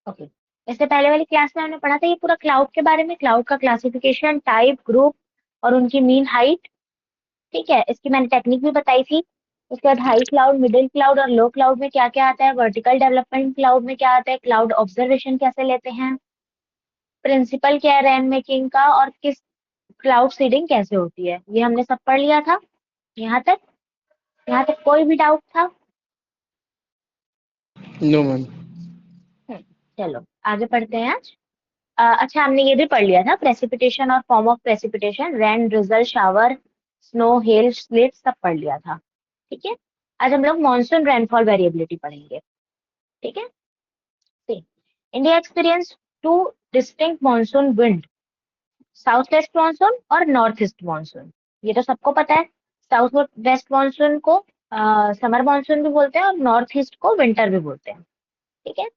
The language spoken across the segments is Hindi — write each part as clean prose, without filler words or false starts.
ओके। इससे पहले वाली क्लास में हमने पढ़ा था ये पूरा क्लाउड के बारे में, क्लाउड का क्लासिफिकेशन, टाइप, ग्रुप और उनकी मीन हाइट। ठीक है, इसकी मैंने टेक्निक भी बताई थी। उसके बाद हाई क्लाउड, मिडिल क्लाउड और लो क्लाउड में क्या क्या आता है, वर्टिकल डेवलपमेंट क्लाउड में क्या आता है, क्लाउड ऑब्जर्वेशन कैसे लेते हैं, प्रिंसिपल क्या है रैन मेकिंग का, और किस क्लाउड सीडिंग कैसे होती है, ये हमने सब पढ़ लिया था। यहाँ तक, यहाँ तक कोई भी डाउट था? No ma'am. हम्म, चलो आगे पढ़ते हैं आज। अच्छा, हमने ये भी पढ़ लिया था, प्रेसिपिटेशन और form of precipitation, rain, drizzle, shower, snow, hello, slit, सब पढ़ लिया था। ठीक है, आज हम लोग मॉनसून रेनफॉल वेरिएबिलिटी पढ़ेंगे। ठीक है, India experience two distinct monsoon wind, south west monsoon और नॉर्थ ईस्ट मॉनसून। ये तो सबको पता है। साउथ वेस्ट मॉनसून को समर मॉनसून भी बोलते हैं और नॉर्थ ईस्ट को विंटर भी बोलते हैं। ठीक है,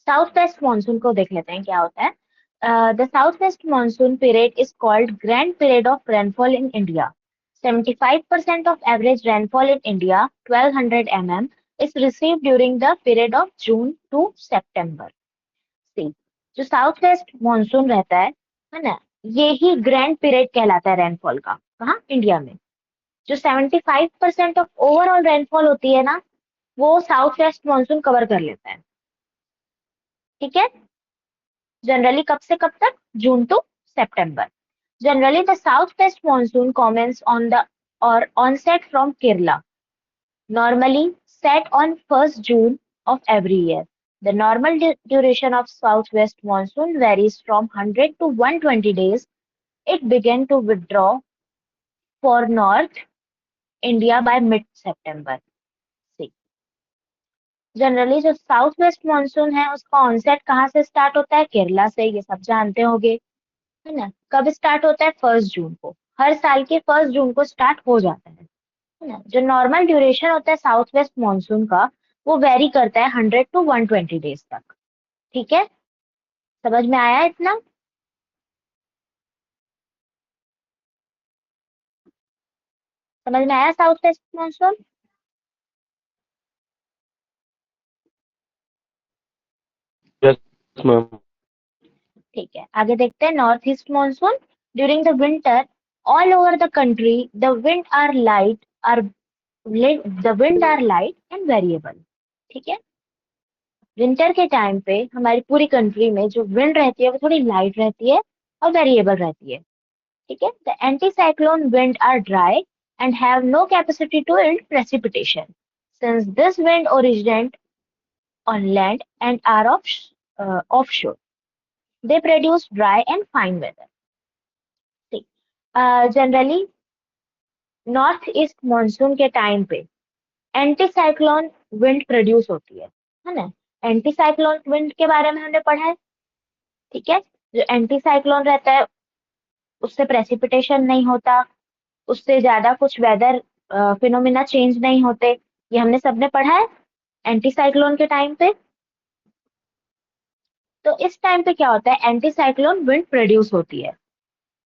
साउथ वेस्ट मॉनसून को देख लेते हैं क्या होता है। The south west monsoon period is called grand period of rainfall in India. 75% of average rainfall in India, 1200 mm, is received during the period of June to September. See, जो साउथ वेस्ट मॉनसून रहता है ना, ये ही ग्रैंड पीरियड कहलाता है रेनफॉल का। कहाँ? इंडिया में। जो 75% ऑफ ओवरऑल रेनफॉल होती है ना, वो साउथ वेस्ट मॉनसून कवर कर लेता है। ठीक है, जनरली कब से कब तक? जून to September. Generally, the southwest monsoon commences on the or onset from Kerala, normally set on 1st June of every year. The normal duration of southwest monsoon varies from 100 to 120 days. It began to withdraw for North India by mid-September. See, generally जो साउथ वेस्ट मानसून है उसका ऑनसेट कहाँ से स्टार्ट होता है? केरला से, ये सब जानते होंगे, है ना। कब स्टार्ट होता है? 1st जून को। हर साल के 1st जून को स्टार्ट हो जाता है ना। जो नॉर्मल ड्यूरेशन होता है साउथ वेस्ट मानसून का, वो वेरी करता है 100 टू 120 डेज तक। ठीक है, समझ में आया इतना? समझ में आया south west monsoon? Yes ma'am. ठीक है, आगे देखते हैं north east monsoon. During the winter all over the country the wind are light and variable. ठीक है, विंटर के टाइम पे हमारी पूरी कंट्री में जो विंड रहती है वो थोड़ी लाइट रहती है और वेरिएबल रहती है। ठीक है, the anti cyclone wind are dry and have no capacity to yield precipitation. Since this wind originate on land and are offshore, they produce dry and fine weather. See, generally north east monsoon के टाइम पे एंटी साइक्लोन विंड प्रोड्यूस होती है ना। एंटी साइक्लोन विंड के बारे में हमने पढ़ा है। ठीक है, जो एंटी साइक्लोन रहता है उससे प्रेसिपिटेशन नहीं होता, उससे ज्यादा कुछ वेदर फिनोमिना चेंज नहीं होते, ये हमने सबने पढ़ा है एंटी साइक्लोन के टाइम पे। तो इस टाइम पे क्या होता है, एंटी साइक्लोन विंड प्रोड्यूस होती है।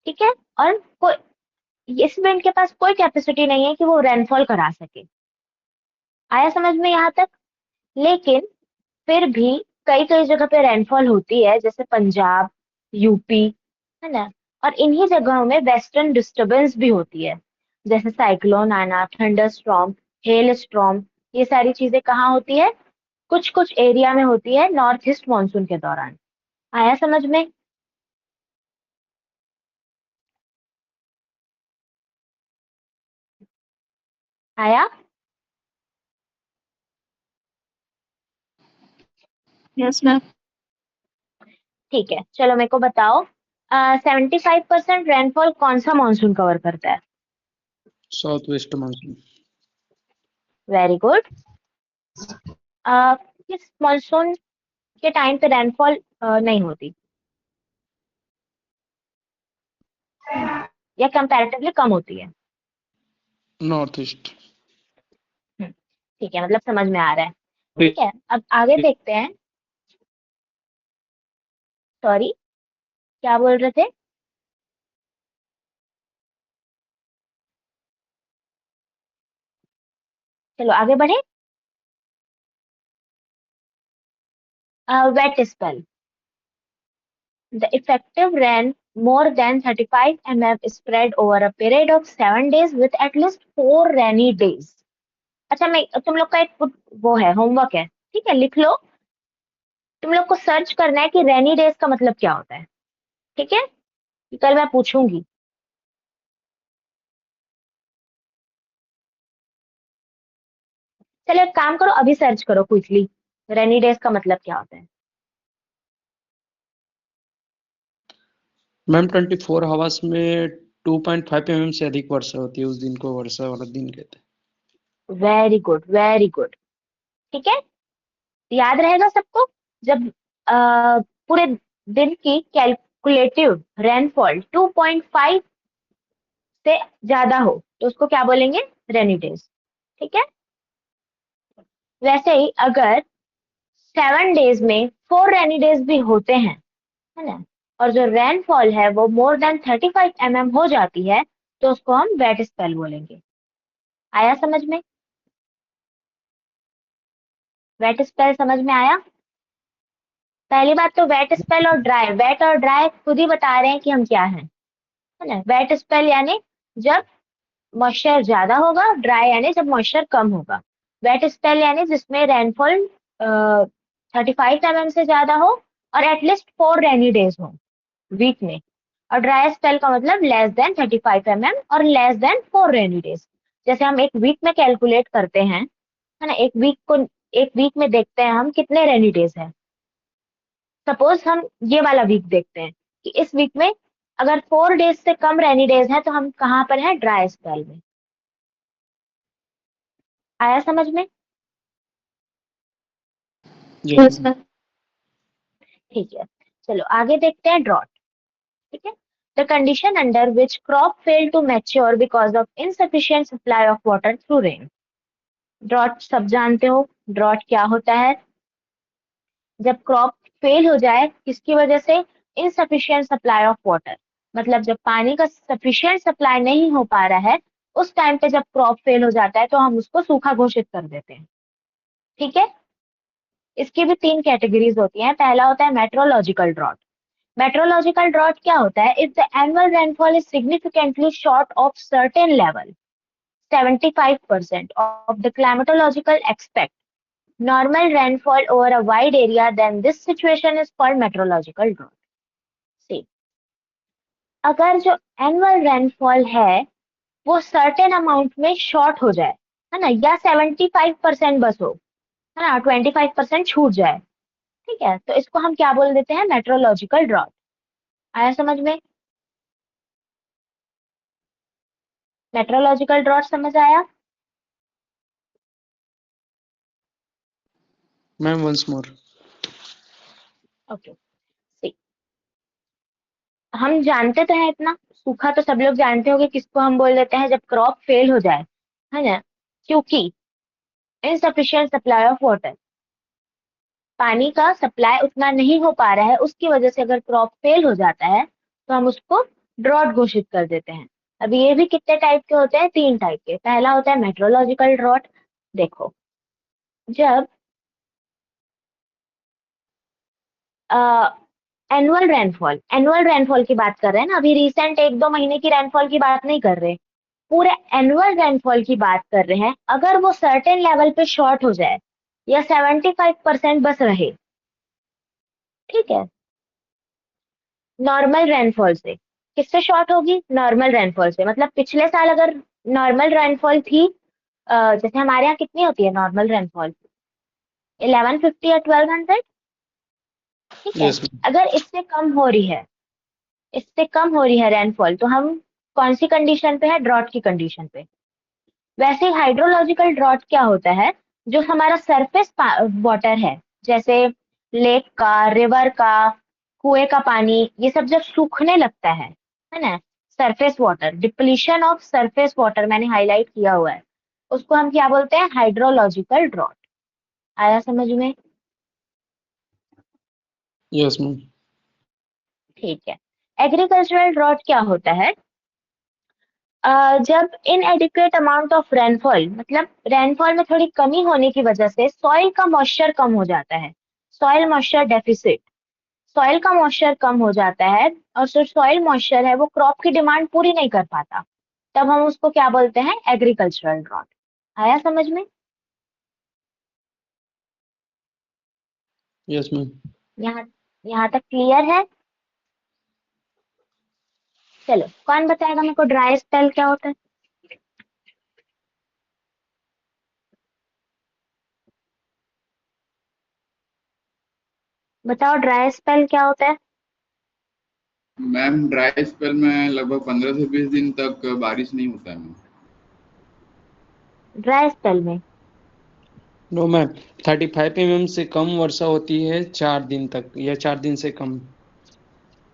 ठीक है, और इस विंड के पास कोई कैपेसिटी नहीं है कि वो रेनफॉल करा सके। आया समझ में यहाँ तक? लेकिन फिर भी कई कई जगह पे रेनफॉल होती है, जैसे पंजाब, यूपी, है ना। और इन्हीं जगहों में वेस्टर्न डिस्टरबेंस भी होती है, जैसे साइक्लोन आना, थंडर स्टॉर्म, हेल स्टॉर्म। ये सारी चीजें कहाँ होती है? कुछ कुछ एरिया में होती है नॉर्थ ईस्ट मानसून के दौरान। आया समझ में? आया? Yes ma'am. ठीक है, चलो मेरे को बताओ, 75% रेनफॉल कौन सा मानसून कवर करता है? South west monsoon. Very good. किस मानसून के टाइम पे रेनफॉल नहीं होती या कंपैरेटिवली कम होती है? North east. ठीक है, मतलब समझ में आ रहा है। ठीक है, अब आगे देखते हैं। सॉरी, क्या बोल रहे थे? चलो आगे बढ़े। wet spell. The effective rain more than 35 mm is spread over a period of 7 days with at least 4 rainy days. अच्छा, मैं तुम लोग का एक वो है, होमवर्क है, ठीक है, लिख लो। तुम लोग को सर्च करना है कि रेनी डेज का मतलब क्या होता है, ठीक है? कल मैं पूछूंगी। चलो एक काम करो, अभी सर्च करो क्विकली, रेनी डेज का मतलब क्या होता है। मैम 24 आवर्स में 2.5 mm से अधिक वर्षा होती है, उस दिन को वर्षा वाला दिन कहते वेरी गुड, वेरी गुड। ठीक है, याद रहेगा सबको। जब पूरे दिन की कैलकुलेटिव रेनफॉल 2.5 से ज्यादा हो तो उसको क्या बोलेंगे? Rainy days. ठीक है, वैसे ही अगर 7 डेज में 4 रेनी डेज भी होते हैं, है ना, और जो रेनफॉल है वो मोर देन 35 mm हो जाती है, तो उसको हम वेट स्पेल बोलेंगे। आया समझ में? वेट स्पेल समझ में आया? पहली बात तो वेट स्पेल और ड्राई, वेट और ड्राई खुद ही बता रहे हैं कि हम क्या हैं, है ना। वेट स्पेल यानी जब मॉइस्चर ज्यादा होगा, ड्राई यानी जब मॉइस्चर कम होगा। वेट स्पेल यानी जिसमें रेनफॉल 35 mm से ज्यादा हो और एटलीस्ट 4 रेनी डेज हो वीक में। और ड्राई स्पेल का मतलब लेस देन 35 mm और लेस देन 4 रेनी डेज। जैसे हम एक वीक में कैलकुलेट करते हैं, है ना, एक वीक में देखते हैं हम कितने रेनी डेज है। सपोज हम ये वाला वीक देखते हैं कि इस वीक में अगर 4 डेज से कम रेनी डेज है तो हम कहाँ पर हैं? ड्राई स्पेल में। आया समझ में? हैं। Yes ma'am. ठीक है, चलो आगे देखते हैं ड्रॉट। ठीक है, the condition under which crop fail to mature because of insufficient supply of water through rain. Drought सब जानते हो, ड्रॉट क्या होता है? जब क्रॉप फेल हो जाए किसकी वजह से? इनसफिशिएंट सप्लाई ऑफ वाटर, मतलब जब पानी का सफिशिएंट सप्लाई नहीं हो पा रहा है, उस टाइम पे जब क्रॉप फेल हो जाता है तो हम उसको सूखा घोषित कर देते हैं। ठीक है, इसकी भी 3 कैटेगरीज होती हैं। पहला होता है मेट्रोलॉजिकल ड्रॉट। मेट्रोलॉजिकल ड्रॉट क्या होता है? If the annual rainfall is significantly short of certain level 75% of the climatological expect normal rainfall over a wide area, then this situation is called meteorological drought. See, अगर जो एनुअल रेनफॉल है वो सर्टेन अमाउंट में शॉर्ट हो जाए, है ना, या 75% बस हो, है ना, 25% छूट जाए, ठीक है, तो इसको हम क्या बोल देते हैं? Meteorological drought. आया समझ में? मेट्रोलॉजिकल ड्रॉट समझ आया? Ma'am once more. Okay, see, हम जानते तो हैं इतना, सूखा तो सब लोग जानते होंगे किसको हम बोल देते हैं जब क्रॉप फेल हो जाए, है ना, क्योंकि इनसफिशिएंट सप्लाई ऑफ वाटर, पानी का सप्लाई उतना नहीं हो पा रहा है, उसकी वजह से अगर क्रॉप फेल हो जाता है तो हम उसको ड्रॉट घोषित कर देते हैं। अब ये भी कितने टाइप के होते हैं? 3 टाइप के। पहला होता है मेट्रोलॉजिकल ड्रॉट। देखो, जब एनुअल रेनफॉल की बात कर रहे हैं ना, अभी रिसेंट 1-2 महीने की रेनफॉल की बात नहीं कर रहे, पूरे एनुअल रेनफॉल की बात कर रहे हैं। अगर वो सर्टेन लेवल पे शॉर्ट हो जाए या 75% बस रहे, ठीक है, नॉर्मल रेनफॉल से। किससे शॉर्ट होगी? नॉर्मल रेनफॉल से। मतलब पिछले साल अगर नॉर्मल रेनफॉल थी, जैसे हमारे यहाँ कितनी होती है नॉर्मल रेनफॉल? 1150 या 1200, ठीक है। Yes ma'am. अगर इससे कम हो रही है रेनफॉल, तो हम कौन सी कंडीशन पे है? ड्रॉट की कंडीशन पे। वैसे हाइड्रोलॉजिकल ड्रॉट क्या होता है? जो हमारा सरफेस वाटर है, जैसे लेक का, रिवर का, कुएं का पानी, ये सब जब सूखने लगता है ना, surface water, depletion of surface water मैंने हाईलाइट किया हुआ है, उसको हम क्या बोलते हैं? Hydrological drought. आया समझ में? Yes ma'am. ठीक है, एग्रीकल्चरल ड्रॉट क्या होता है? जब इनएडिक्वेट अमाउंट ऑफ रेनफॉल, मतलब रेनफॉल में थोड़ी कमी होने की वजह से सॉइल का मॉइस्चर कम हो जाता है। सॉइल मॉइस्चर डेफिसिट, सॉइल का मॉइस्चर कम हो जाता है और जो सॉइल मॉइस्चर है वो क्रॉप की डिमांड पूरी नहीं कर पाता, तब हम उसको क्या बोलते हैं, एग्रीकल्चरल ड्रॉट। आया समझ में? Yes ma'am. यहाँ यहाँ तक क्लियर है? चलो, कौन बताएगा मेरे को ड्राई स्पेल क्या होता है? बताओ ड्राई स्पेल क्या होता है? मैम ड्राई स्पेल में लगभग 15 से 20 दिन तक बारिश नहीं होता है मैम। ड्राई स्पेल में नो मैम, 35 mm से कम वर्षा होती है 4 दिन तक, या 4 दिन से कम।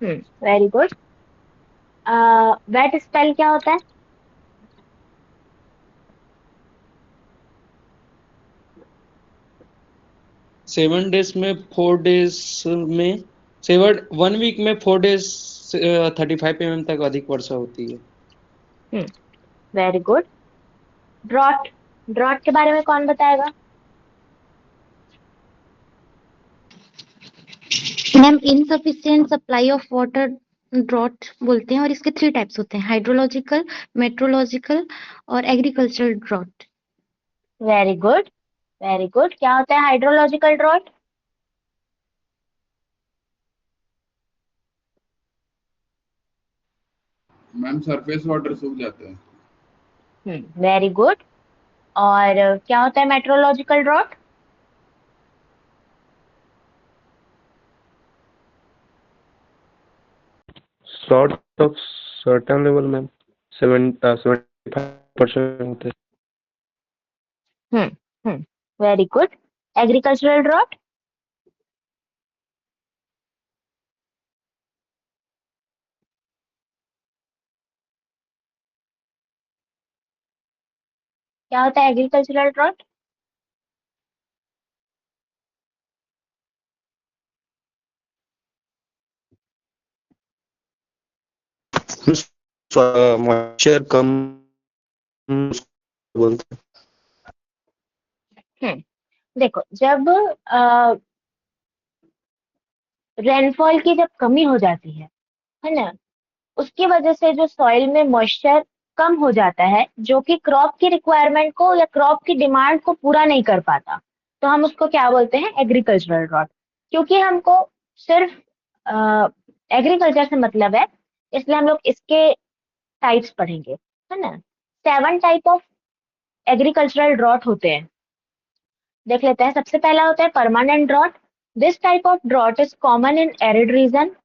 Very good. वेट स्पेल क्या होता है? 7 days में 4 days में 1 week में 4 days 35 mm तक अधिक वर्षा होती है। Very good. ड्रॉट, ड्रॉट के बारे में कौन बताएगा? Ma'am insufficient supply of water drought बोलते हैं, और इसके 3 टाइप्स होते हैं, हाइड्रोलॉजिकल, मेट्रोलॉजिकल और agricultural drought. Very good, very good. क्या होता है hydrological drought? Ma'am surface water सूख जाता है। Very good. और क्या होता है meteorological drought? Short of certain level, ma'am. 75% होते हैं। Very good. Agricultural drought? क्या होता है एग्रीकल्चरल ड्रॉट? मॉइस्चर कम बोलते हैं। देखो, जब रेनफॉल की जब कमी हो जाती है ना, उसकी वजह से जो सॉइल में मॉइस्चर कम हो जाता है, जो कि क्रॉप की रिक्वायरमेंट को या क्रॉप की डिमांड को पूरा नहीं कर पाता, तो हम उसको क्या बोलते हैं, एग्रीकल्चरल ड्रॉट। क्योंकि हमको सिर्फ एग्रीकल्चर से मतलब है, इसलिए हम लोग इसके टाइप्स पढ़ेंगे, है ना। 7 टाइप ऑफ एग्रीकल्चरल ड्रॉट होते हैं, देख लेते हैं। सबसे पहला होता है permanent drought. This type of drought is common in arid region.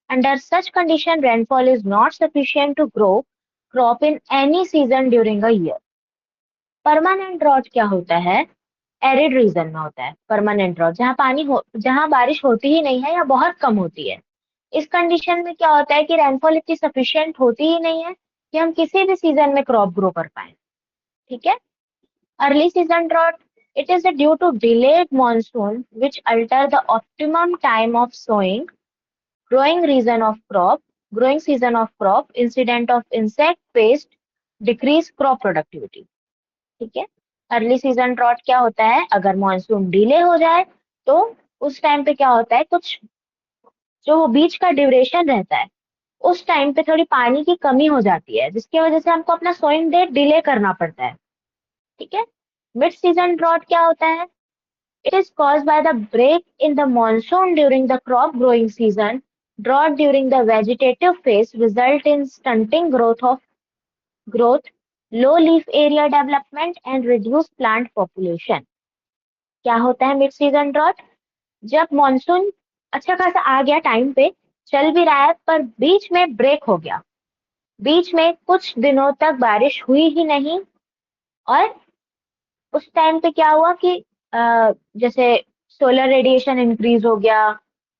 Under such condition, rainfall is not sufficient to grow crop in any season during a year. Permanent drought क्या होता है? एरिड रीजन में होता है परमानेंट ड्रॉट, जहाँ बारिश होती ही नहीं है या बहुत कम होती है। इस कंडीशन में क्या होता है कि रेनफॉल इतनी सफिशिएंट होती ही नहीं है कि हम किसी भी सीजन में क्रॉप ग्रो कर पाए। ठीक है। Early season drought, it is due to delayed monsoon which alter the optimum time of sowing, growing season of crop, incident of insect pest, decrease crop productivity। ठीक है। अर्ली सीजन ड्रॉट क्या होता है? अगर मॉनसून डिले हो जाए तो उस टाइम पे क्या होता है, कुछ जो बीच का ड्यूरेशन रहता है, उस टाइम पे थोड़ी पानी की कमी हो जाती है, जिसकी वजह से हमको अपना सोइंग डेट डिले करना पड़ता है। ठीक है। मिड सीजन ड्रॉट क्या होता है? It is caused by the break in the monsoon during the crop growing season. Drought during the vegetative phase result in stunting growth, low leaf area development and reduced plant population। क्या होता है मिड सीजन ड्रॉट? जब मॉनसून अच्छा खासा आ गया, टाइम पे चल भी रहा है, पर बीच में ब्रेक हो गया, बीच में कुछ दिनों तक बारिश हुई ही नहीं, और उस टाइम पे क्या हुआ कि जैसे सोलर रेडिएशन इंक्रीज हो गया,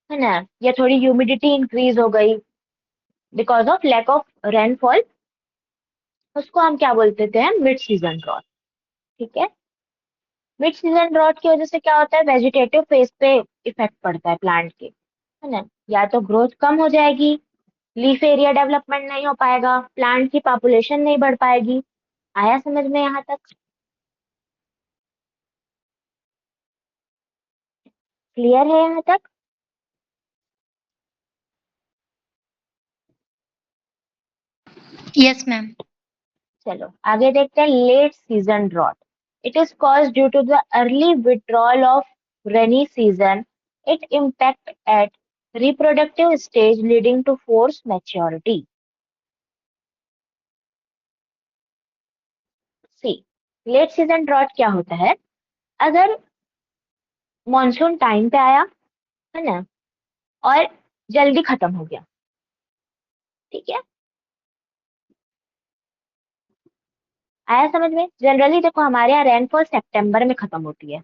है ना, या थोड़ी ह्यूमिडिटी इंक्रीज हो गई because of lack of rainfall, उसको हम क्या बोलते थे, मिड सीजन ड्रॉट। ठीक है। मिड सीजन ड्रॉट की वजह से क्या होता है, वेजिटेटिव फेज पे इफेक्ट पड़ता है प्लांट के, है ना। या तो ग्रोथ कम हो जाएगी, लीफ एरिया डेवलपमेंट नहीं हो पाएगा, प्लांट की पॉपुलेशन नहीं बढ़ पाएगी। आया समझ में यहाँ तक? क्लियर है यहाँ तक? Yes ma'am. चलो आगे देखते हैं late season drought. It is caused due to the early withdrawal of rainy season. It impact at reproductive stage leading to force maturity. See, late season drought क्या होता है? अगर मॉनसून टाइम पे आया, है ना, और जल्दी खत्म हो गया, ठीक है, आया समझ में? जनरली देखो हमारे यहाँ रेनफॉल सितंबर में खत्म होती है.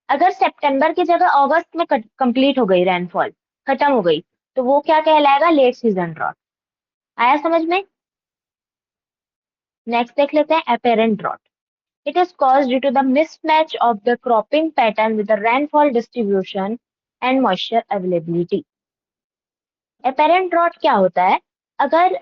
अगर सितंबर की जगह अगस्त में कंप्लीट हो गई, रेनफॉल खत्म हो गई, तो वो क्या कहलाएगा? Late season drought. आया समझ में? नेक्स्ट देख लेते हैं apparent drought. It is caused due to the mismatch of the cropping pattern with the rainfall distribution and moisture availability. Apparent drought क्या होता है? अगर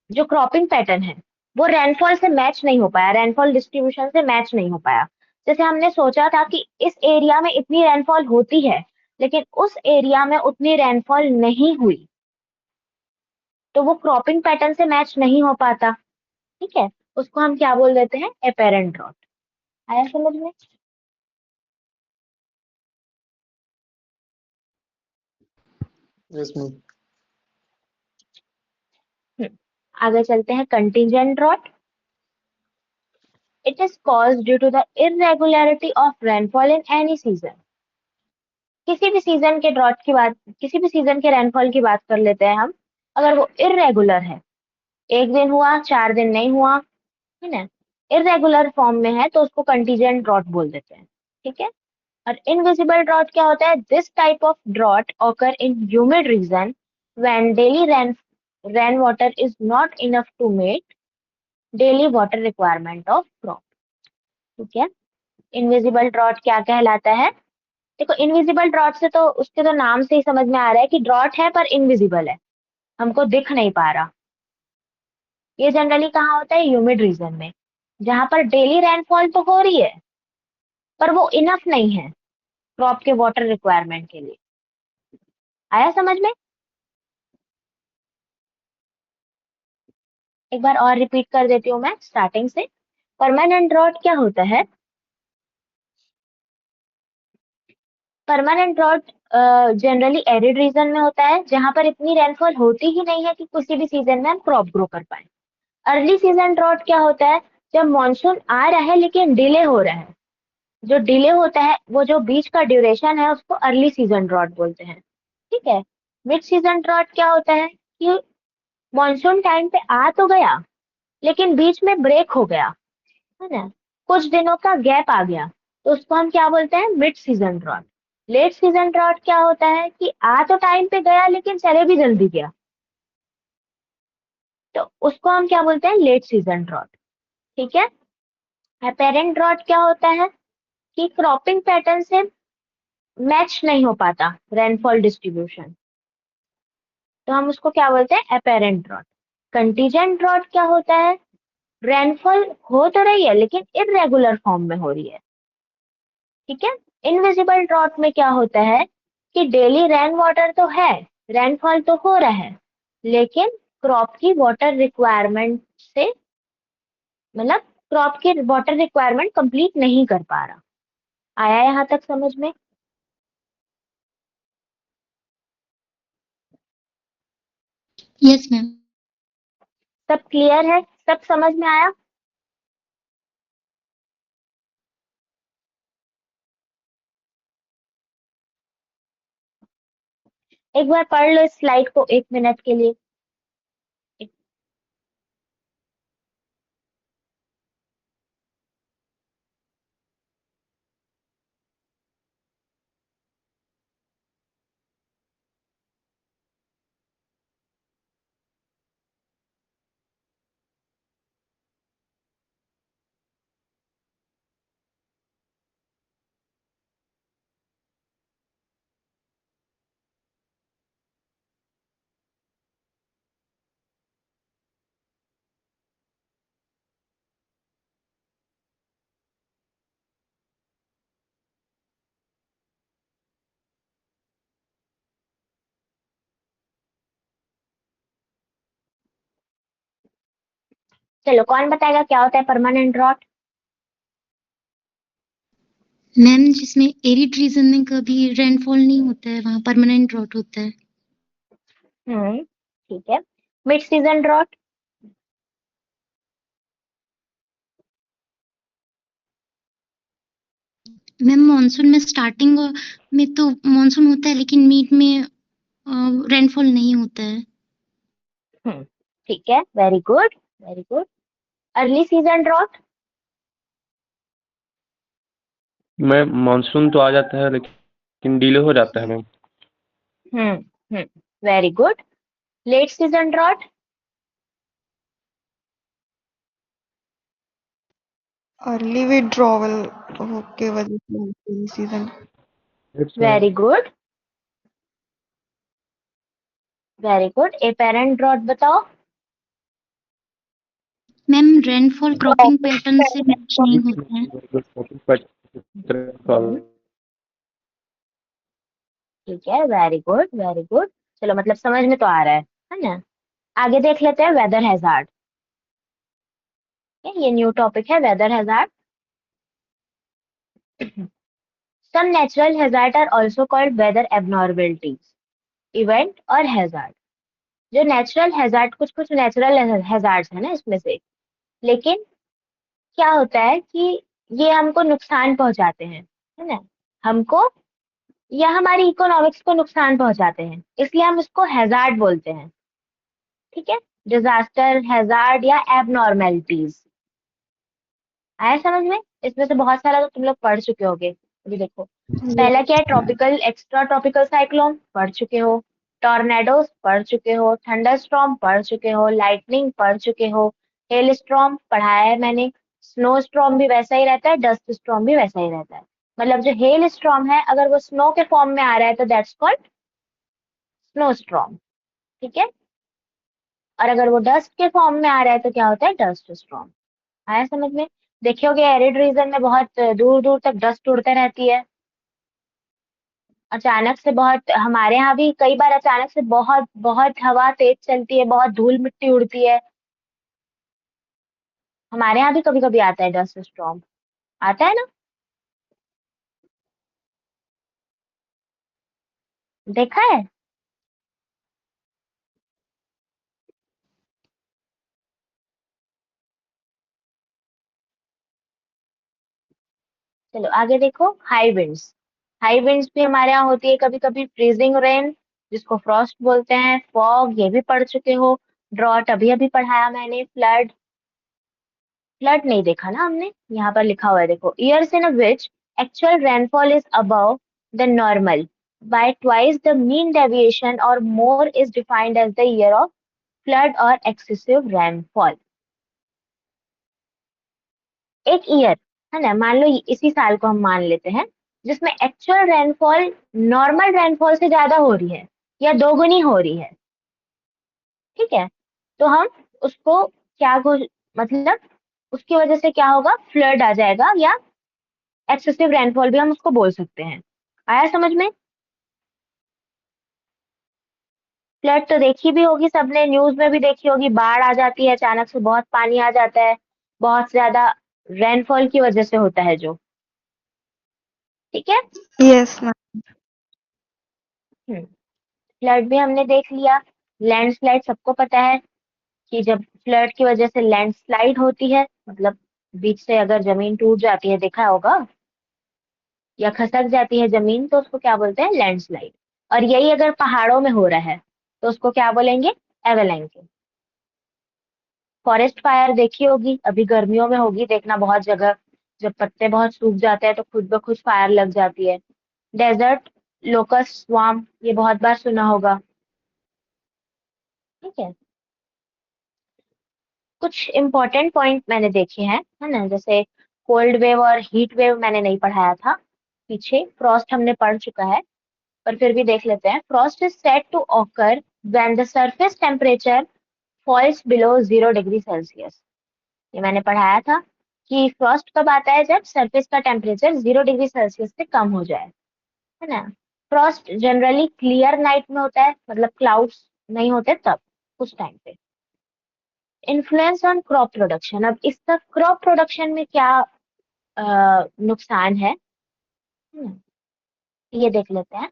जो क्रॉपिंग पैटर्न है वो रेनफॉल से मैच नहीं हो पाया, रेनफॉल डिस्ट्रीब्यूशन से मैच नहीं हो पाया. जैसे हमने सोचा था कि इस एरिया में इतनी रेनफॉल होती है, लेकिन उस एरिया में उतनी रेनफॉल नहीं हुई, तो वो क्रॉपिंग पैटर्न से मैच नहीं हो पाता. ठीक है, उसको हम क्या बोल देते हैं? Apparent drought. आया समझ में? Yes ma'am. आगे चलते हैं contingent drought. It is caused due to the irregularity of rainfall in any season. किसी भी सीजन के ड्रॉट की बात, किसी भी सीजन के रेनफॉल की बात कर लेते हैं हम. अगर वो इरेगुलर है, एक दिन हुआ, 4 दिन नहीं हुआ, है ना, इरेगुलर फॉर्म में है, तो उसको कंटीजेंट ड्रॉट बोल देते हैं. ठीक है. और इनविजिबल ड्रॉट क्या होता है? This type of drought occur in humid region when daily rain water is not enough to meet daily water requirement of crop. ठीक है. इनविजिबल ड्रॉट क्या कहलाता है? देखो इनविजिबल ड्रॉट से तो उसके तो नाम से ही समझ में आ रहा है कि ड्रॉट है पर इनविजिबल है, हमको दिख नहीं पा रहा. ये जनरली कहाँ होता है? ह्यूमिड रीजन में, जहां पर डेली रेनफॉल तो हो रही है पर वो इनफ नहीं है क्रॉप के वाटर रिक्वायरमेंट के लिए. आया समझ में? एक बार और रिपीट कर देती हूँ मैं स्टार्टिंग से. परमानेंट ड्रॉट क्या होता है? Permanent drought generally arid region में होता है, जहां पर इतनी रेनफॉल होती ही नहीं है कि किसी भी सीजन में हम क्रॉप ग्रो कर पाए. अर्ली सीजन ड्रॉट क्या होता है? जब मॉनसून आ रहा है लेकिन डिले हो रहा है. जो डिले होता है, वो जो बीच का ड्यूरेशन है, उसको अर्ली सीजन ड्रॉट बोलते हैं. ठीक है. मिड सीजन ड्रॉट क्या होता है? कि मॉनसून टाइम पे आ तो गया, लेकिन बीच में ब्रेक हो गया, है ना, कुछ दिनों का गैप आ गया, तो उसको हम क्या बोलते हैं? Mid season drought. Late season drought क्या होता है? कि आ तो टाइम पे गया लेकिन चले भी जल्दी गया, तो उसको हम क्या बोलते हैं? Late season drought. ठीक है. अपेरेंट ड्रॉट क्या होता है? कि क्रॉपिंग पैटर्न से मैच नहीं हो पाता रेनफॉल डिस्ट्रीब्यूशन, तो हम उसको क्या बोलते हैं? Apparent drought. कंटीजेंट ड्रॉट क्या होता है? रेनफॉल हो तो रही है लेकिन इरेगुलर फॉर्म में हो रही है. ठीक है. इनविजिबल ड्रॉट में क्या होता है? कि डेली रेन वाटर तो है, रेनफॉल तो हो रहा है, लेकिन क्रॉप की वाटर रिक्वायरमेंट से, मतलब क्रॉप की वाटर रिक्वायरमेंट कंप्लीट नहीं कर पा रहा. आया यहाँ तक समझ में? Yes ma'am. सब क्लियर है? सब समझ में आया? एक बार पढ़ लो इस स्लाइड को 1 मिनट के लिए. चलो कौन बताएगा क्या होता है परमानेंट ड्रॉट? मैम जिसमें एरिड रीजन में कभी रेनफॉल नहीं होता है वहाँ परमानेंट ड्रॉट होता है। ठीक है। Mid season drought? Ma'am monsoon में स्टार्टिंग में तो मॉनसून होता है लेकिन मिड में रेनफॉल नहीं होता है। ठीक है, very good, very good. Early season drought? Ma'am monsoon तो आ जाता है लेकिन डिले हो जाता है ma'am. Very good. Late season drought? Early withdrawal के वजह से season. Very good, very good. Apparent drought बताओ। मैम रेनफॉल क्रॉपिंग पैटर्न से मैच नहीं होता है। हम्म, ठीक है, वेरी गुड, वेरी गुड। चलो मतलब समझ में तो आ रहा है ना? आगे देख लेते हैं वेदर हैजार्ड। ये न्यू टॉपिक है, weather hazard. Some natural hazards are also called weather abnormalities, event और hazard। जो नेचुरल हैजार्ड, कुछ कुछ नेचुरल हैजार्ड्स है ना इसमें से, लेकिन क्या होता है कि ये हमको नुकसान पहुंचाते हैं, है ना? हमको या हमारी इकोनॉमिक्स को नुकसान पहुंचाते हैं, इसलिए हम उसको हैजार्ड बोलते हैं। ठीक है, डिजास्टर, हैजार्ड या एबनॉर्मेलिटीज। आया समझ में? इसमें से बहुत सारा तो तुम लोग पढ़ चुके होगे। अभी देखो, पहला क्या है, ट्रॉपिकल एक्स्ट्रा ट्रॉपिकल साइक्लोन पढ़ चुके हो, टॉर्नेडोज पढ़ चुके हो, थंडरस्टॉर्म पढ़ चुके हो, लाइटनिंग पढ़ चुके हो, हेल स्टॉर्म पढ़ाया है मैंने। स्नो स्टॉर्म भी वैसा ही रहता है, डस्ट स्टॉर्म भी वैसा ही रहता है। मतलब जो हेल स्टॉर्म है अगर वो स्नो के फॉर्म में आ रहा है तो दैट्स कॉल्ड स्नो स्टॉर्म। ठीक है, और अगर वो डस्ट के फॉर्म में आ रहा है तो क्या होता है, डस्ट स्टॉर्म। आया समझ में? देखे होगे एरिड रीजन में बहुत दूर दूर तक डस्ट उड़ते रहती है। अचानक से बहुत, हमारे यहाँ भी कई बार अचानक से बहुत बहुत हवा तेज चलती है, बहुत धूल मिट्टी उड़ती है। हमारे यहाँ भी कभी कभी आता है डस्ट स्टॉर्म, आता है ना? देखा है? चलो आगे देखो, हाई विंड्स। हाई विंड्स भी हमारे यहाँ होती है कभी कभी। फ्रीजिंग रेन, जिसको फ्रॉस्ट बोलते हैं, फॉग, ये भी पढ़ चुके हो। ड्रॉट अभी अभी पढ़ाया मैंने। फ्लड, फ्लड नहीं देखा ना हमने, यहाँ पर लिखा हुआ है देखो, years in which actual rainfall is above the normal by twice the mean deviation or more is defined as the year of flood or excessive rainfall। एक ईयर, है ना, मान लो इसी साल को हम मान लेते हैं, जिसमें एक्चुअल रेनफॉल नॉर्मल रेनफॉल से ज्यादा हो रही है या दोगुनी हो रही है। ठीक है, तो हम उसको क्या मतलब उसकी वजह से क्या होगा, फ्लड आ जाएगा, या एक्सेसिव रेनफॉल भी हम उसको बोल सकते हैं। आया समझ में? फ्लड तो देखी भी होगी सबने, न्यूज में भी देखी होगी, बाढ़ आ जाती है अचानक से, बहुत पानी आ जाता है, बहुत ज्यादा रेनफॉल की वजह से होता है जो। ठीक है, यस मैम। फ्लड भी हमने देख लिया। लैंडस्लाइड सबको पता है कि जब फ्लड की वजह से लैंडस्लाइड होती है, मतलब बीच से अगर जमीन टूट जाती है, देखा होगा, या खसक जाती है जमीन, तो उसको क्या बोलते हैं, लैंडस्लाइड। और यही अगर पहाड़ों में हो रहा है तो उसको क्या बोलेंगे, एवेलेंच। फॉरेस्ट फायर देखी होगी, अभी गर्मियों में होगी, देखना बहुत जगह, जब पत्ते बहुत सूख जाते हैं तो खुद ब खुद फायर लग जाती है। डेजर्ट लोकस्ट स्वाम, ये बहुत बार सुना होगा। ठीक है, कुछ इंपॉर्टेंट पॉइंट मैंने देखे हैं, है ना, जैसे कोल्ड वेव और हीट वेव मैंने नहीं पढ़ाया था पीछे, फ्रॉस्ट हमने पढ़ चुका है, पर फिर भी देख लेते हैं। Frost is said to occur when the surface temperature falls below 0 degree Celsius. ये मैंने पढ़ाया था कि फ्रॉस्ट कब आता है, जब सरफेस का टेम्परेचर 0 डिग्री सेल्सियस से कम हो जाए, है ना? फ्रॉस्ट जनरली क्लियर नाइट में होता है, मतलब क्लाउड्स नहीं होते तब, उस टाइम पे। Influence on crop production. अब इसका क्रॉप प्रोडक्शन में क्या नुकसान है, ये देख लेते हैं।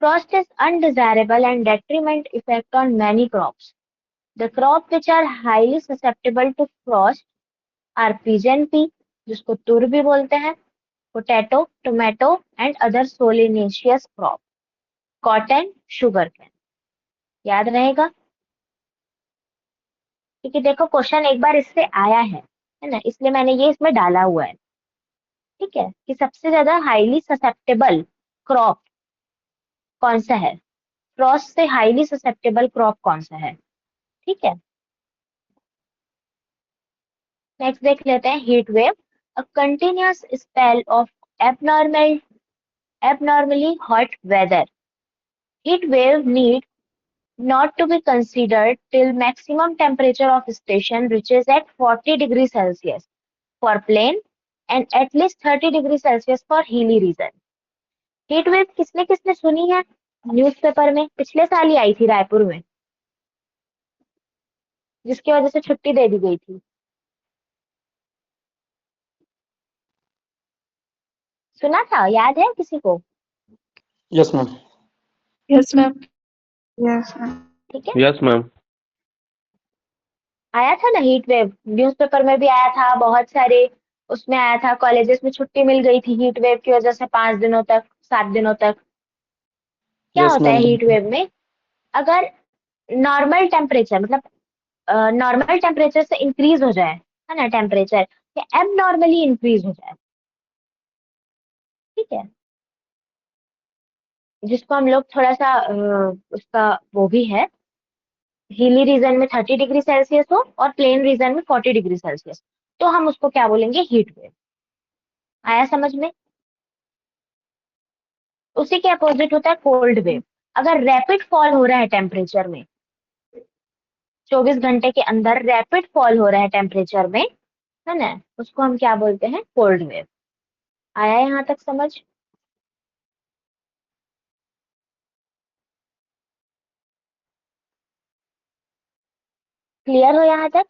Frost is undesirable and detriment effect on many crops. The crops which are highly susceptible to frost are pigeon pea, जिसको तुर भी बोलते हैं, potato, tomato and other solanaceous crop, cotton, sugarcane। याद रहेगा, क्योंकि देखो क्वेश्चन एक बार इससे आया है ना, इसलिए मैंने ये इसमें डाला हुआ है। ठीक है, कि सबसे ज्यादा हाईली ससेप्टेबल क्रॉप कौन सा है, फ्रॉस्ट से हाईली ससेप्टेबल क्रॉप कौन सा है। ठीक है, नेक्स्ट देख लेते हैं heat wave. A continuous spell of abnormally hot weather. Heat wave need not to be considered till maximum temperature of station reaches at 40 degrees Celsius for plain and at least 30 degrees Celsius for hilly region. Heat wave किसने किसने सुनी है, न्यूज़पेपर में पिछले साल ही आई थी रायपुर में, जिसकी वजह से छुट्टी दे दी गई थी। सुना था, याद है किसी को? Yes ma'am. Yes, ma'am. Yes, ma'am. ठीक है, यस मैम। आया था ना हीट वेव, न्यूज़पेपर में भी आया था, बहुत सारे उसमें आया था, कॉलेजेस में छुट्टी मिल गई थी हीट वेव की वजह से 5 दिनों तक, 7 दिनों तक। क्या यस होता है मैम। हीट वेव में, अगर नॉर्मल टेम्परेचर मतलब नॉर्मल टेम्परेचर से इंक्रीज हो जाए, है ना टेम्परेचर, या एबनॉर्मली इंक्रीज हो जाए, ठीक है, जिसको हम लोग थोड़ा सा उसका वो भी है, हिली रीजन में 30 डिग्री सेल्सियस हो और प्लेन रीजन में 40 डिग्री सेल्सियस, तो हम उसको क्या बोलेंगे, हीट वेव। आया समझ में? उसी के अपोजिट होता है कोल्ड वेव। अगर रैपिड फॉल हो रहा है टेम्परेचर में, 24 घंटे के अंदर रैपिड फॉल हो रहा है टेम्परेचर में, है ना, उसको हम क्या बोलते हैं, कोल्ड वेव। आया यहाँ तक समझ? क्लियर हो यहाँ तक?